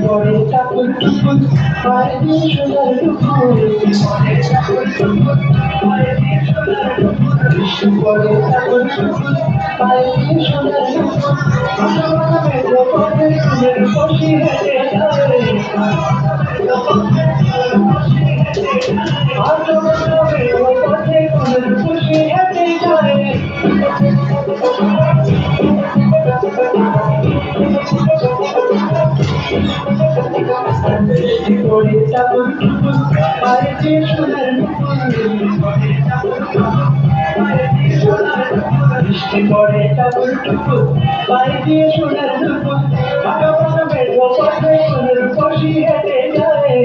পরে চাকর টুকুর পায়ে দিয়ে সোনার টুকুর পরে চাকর টুকুর পায়ে দিয়ে সোনার টুকুর পথে ফুলের বসি হেঁটে যায় পথে ফুলের বসি হেঁটে যায় পরে চাকর টুকুর পায়ে দিয়ে সোনার বৃষ্টি পড়ে চাকর টুকুর পায়ে দিয়ে সোনার টুকুর আঁকা বাঁকা মেঘো পথে ফুলের বসি হেঁটে যায়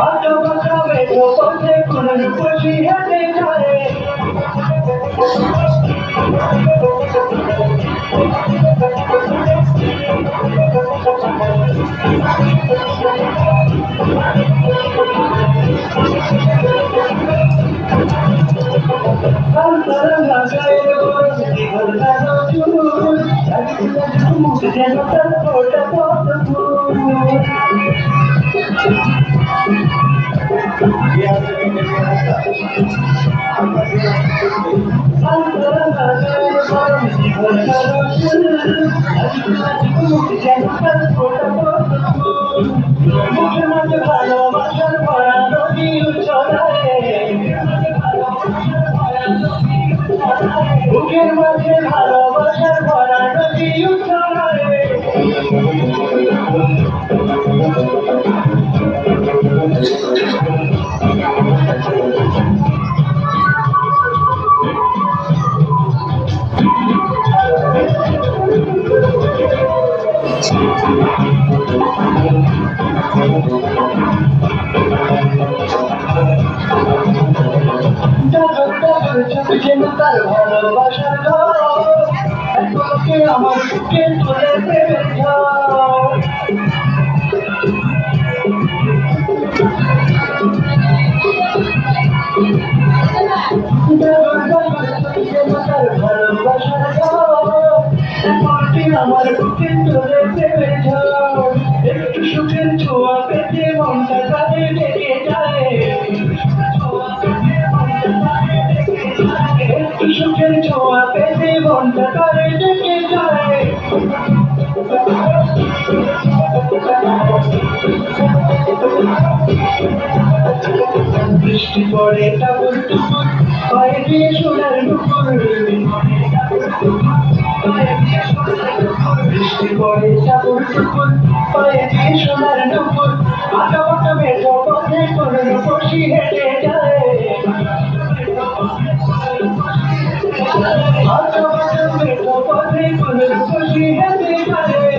আঁকা বাঁকা মেঘো পথে ফুলের বসি হেঁটে যায় ভালোবাসার ভরা নদী বুকের মাঝে ভালোবাসার ভরা নদী উচ্চারণে তার ভালোবাসার ঘরকে আমার বুকে তুলে প্রেমের ঝড় তার ভালোবাসার ঘরকে আমার বুকে তুলে প্রেমের ঝড় একটু সুখের ছোঁয়া পেতে মনটা তাদের ডেকে যায় সুখের ছোঁয়া পেতে মনটা করে ডেকে যায় বৃষ্টি পড়ে টাপুর টুকুর পায়ে দিয়ে সোনার টুকুর বৃষ্টি পড়ে টাপুর টুকুর পায়ে দিয়ে সোনার টুকুর আঁকা বাঁকা মেঘো পথে ফুলের বসি হেঁটে যায় আঁকা বাঁকা মেঘো পথে ফুলের বসি হেঁটে যায়